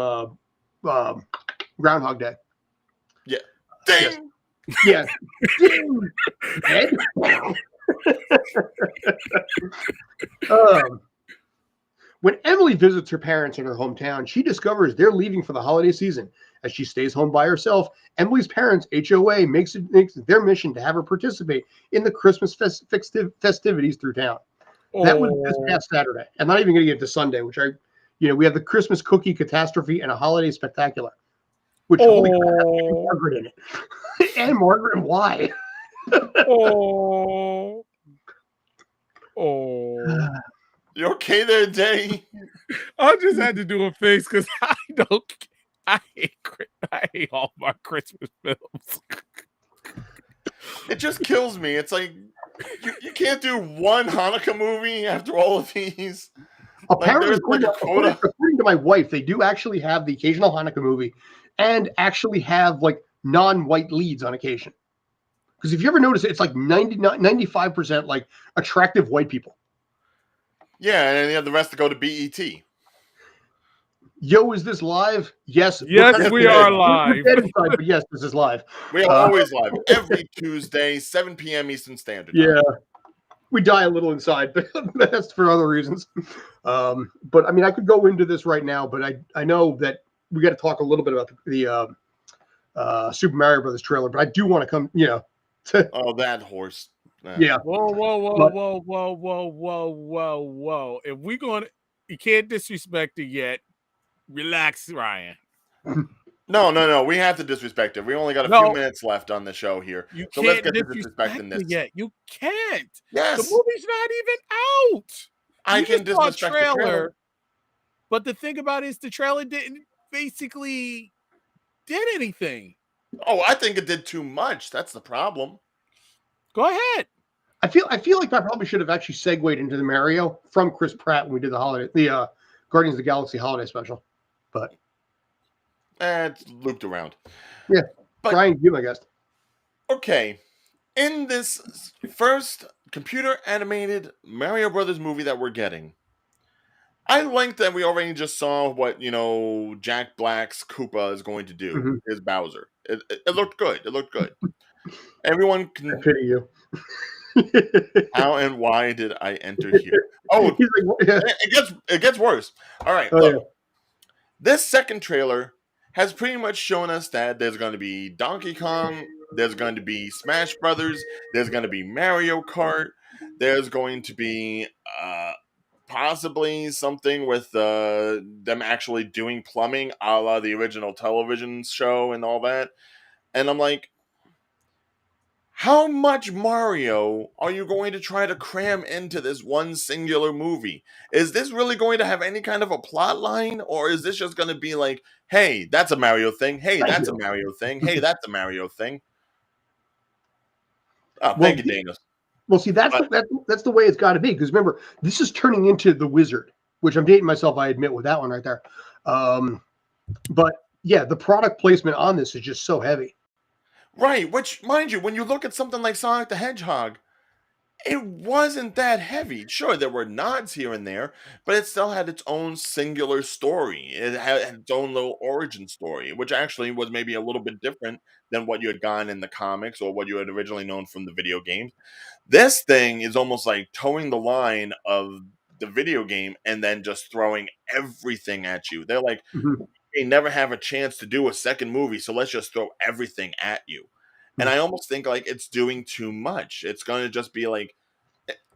Groundhog Day. Yeah. Ding! Yes. Ding! Ed? When Emily visits her parents in her hometown, she discovers they're leaving for the holiday season. As she stays home by herself, Emily's parents' HOA makes it their mission to have her participate in the Christmas festivities through town. That was this past Saturday. I'm not even going to get to Sunday, which we have the Christmas cookie catastrophe and a holiday spectacular. Which holy crap, and Margaret in it. And Margaret, and why? You okay there, Day? I just had to do a face because I hate all my Christmas films. It just kills me. It's like you can't do one Hanukkah movie after all of these. Apparently, according to my wife, they do actually have the occasional Hanukkah movie and actually have like non-white leads on occasion. Because if you ever notice, it's like 95% like attractive white people. Yeah, and then you have the rest to go to BET. Yo, is this live? Yes. Yes, we are live. We're dead inside, but yes, this is live. We are always live. Every Tuesday, 7 p.m. Eastern Standard Time. Yeah. We die a little inside, but that's for other reasons. But I mean, I could go into this right now, but I know that we got to talk a little bit about the Super Mario Brothers trailer, but I do want to come, Oh, that horse. Yeah. Whoa. If we're going to, you can't disrespect it yet. Relax, Ryan. No. We have to disrespect it. We only got a few minutes left on the show here. So let's get to disrespecting this. Yet. You can't. Yes. The movie's not even out. I can disrespect the trailer. But the thing about it is the trailer didn't basically did anything. Oh, I think it did too much. That's the problem. Go ahead. I feel like I probably should have actually segued into the Mario from Chris Pratt when we did the Guardians of the Galaxy holiday special. But it's looped around. Yeah. But Brian, you my guest. Okay. In this first computer animated Mario Brothers movie that we're getting, I like that we already just saw what, Jack Black's Koopa is going to do. His Bowser. It looked good. Everyone can I pity you. How and why did I enter here? Oh, He's like, yeah. it gets worse. All right, Oh, look. yeah. This second trailer has pretty much shown us that there's going to be Donkey Kong, there's going to be Smash Brothers, there's going to be Mario Kart, there's going to be possibly something with them actually doing plumbing, a la the original television show and all that. And I'm like, how much Mario are you going to try to cram into this one singular movie? Is this really going to have any kind of a plot line? Or is this just going to be like, hey, that's a Mario thing. Hey, Thank that's a you. Mario thing. Hey, that's a Mario thing. Oh, Well, thank you, Dana. Well, see, that's But- that's the way it's got to be. Because remember, this is turning into the Wizard, which I'm dating myself, I admit, with that one right there. But yeah, the product placement on this is just so heavy. Right, which, mind you, when you look at something like Sonic the Hedgehog, it wasn't that heavy. Sure, there were nods here and there, but it still had its own singular story. It had its own little origin story, which actually was maybe a little bit different than what you had gotten in the comics or what you had originally known from the video games. This thing is almost like towing the line of the video game and then just throwing everything at you. They're like, Mhm. they never have a chance to do a second movie, so let's just throw everything at you. And I almost think like it's doing too much. It's going to just be like,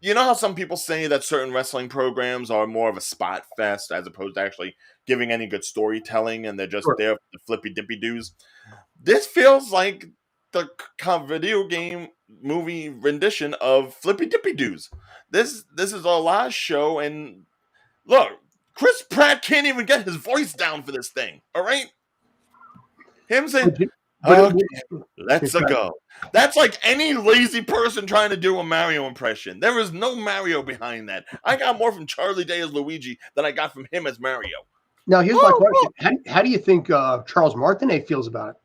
you know how some people say that certain wrestling programs are more of a spot fest as opposed to actually giving any good storytelling, and they're just Sure. there for the flippy dippy doos. This feels like the video game movie rendition of flippy dippy doos. This is a last show, and look, Chris Pratt can't even get his voice down for this thing. All right, him saying, But "Okay, let's go." That's like any lazy person trying to do a Mario impression. There is no Mario behind that. I got more from Charlie Day as Luigi than I got from him as Mario. now here's my question: How do you think Charles Martinet feels about it?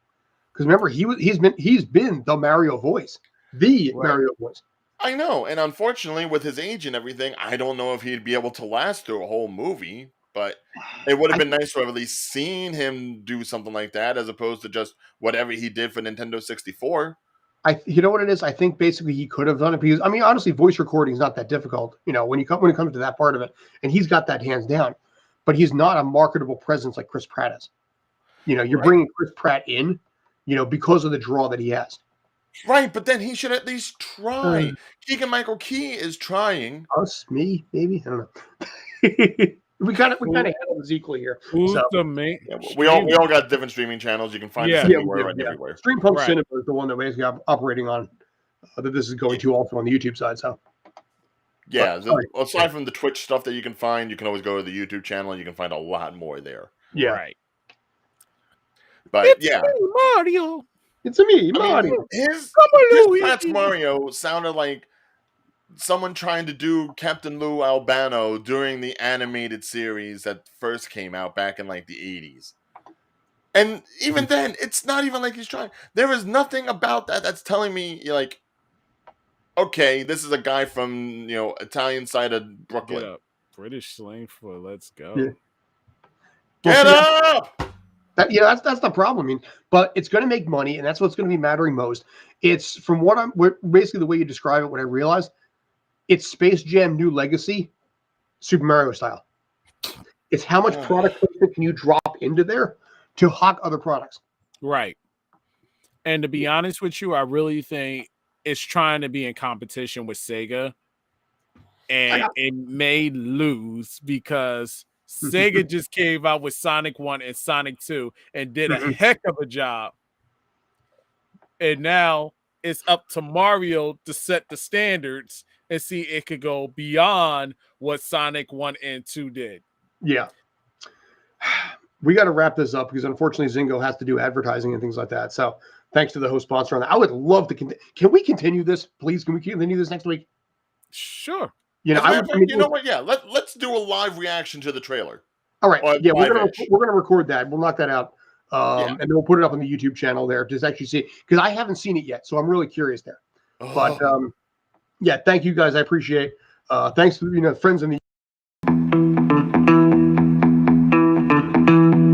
Because remember, he's been the Mario voice, the Right. Mario voice. I know, and unfortunately, with his age and everything, I don't know if he'd be able to last through a whole movie. But it would have been nice to have at least seen him do something like that, as opposed to just whatever he did for Nintendo 64. You know what it is? I think basically he could have done it because I mean, honestly, voice recording is not that difficult. You know, when it comes to that part of it, and he's got that hands down. But he's not a marketable presence like Chris Pratt is. You know, you're Right. bringing Chris Pratt in, you know, because of the draw that he has. Right, but then he should at least try. Keegan-Michael Key is trying. Us, me, maybe, I don't know. we kind of handle this equally here. Who's So the main? Yeah, we all got different streaming channels. You can find us Yeah. anywhere and everywhere. Stream Punk Right. Cinema is the one that basically I'm operating on. That this is going to also on the YouTube side. So Yeah, sorry. aside from the Twitch stuff that you can find, you can always go to the YouTube channel and you can find a lot more there. yeah, Right. But It's yeah, me, Mario. it's a me, I Mario. mean, his Come on, Chris Luigi. Pratt's Mario sounded like someone trying to do Captain Lou Albano during the animated series that first came out back in like the 80s. And even then, it's not even like he's trying. There is nothing about that that's telling me, you're like, okay, this is a guy from, Italian side of Get Brooklyn. up. British slang for let's go. Yeah. Get Well, up! that's the problem. I mean, but it's going to make money, and that's what's going to be mattering most. It's from basically the way you describe it. What I realized, it's Space Jam: New Legacy, Super Mario style. It's how much product placement can you drop into there to hawk other products. Right. And to be honest with you, I really think it's trying to be in competition with Sega. And it may lose because Sega just came out with Sonic 1 and Sonic 2 and did a heck of a job. And now it's up to Mario to set the standards and see it could go beyond what Sonic 1 and 2 did. Yeah. We got to wrap this up because unfortunately Zingo has to do advertising and things like that. So thanks to the host sponsor on that. I would love to can we continue this, please? Can we continue this next week? Sure. You know, You know what? Yeah, let's do a live reaction to the trailer. all right. Or Yeah, we're live-ish. gonna record that. We'll knock that out. And then we'll put it up on the YouTube channel there to actually see, because I haven't seen it yet, so I'm really curious there. But yeah, thank you guys. I appreciate. Thanks to friends in the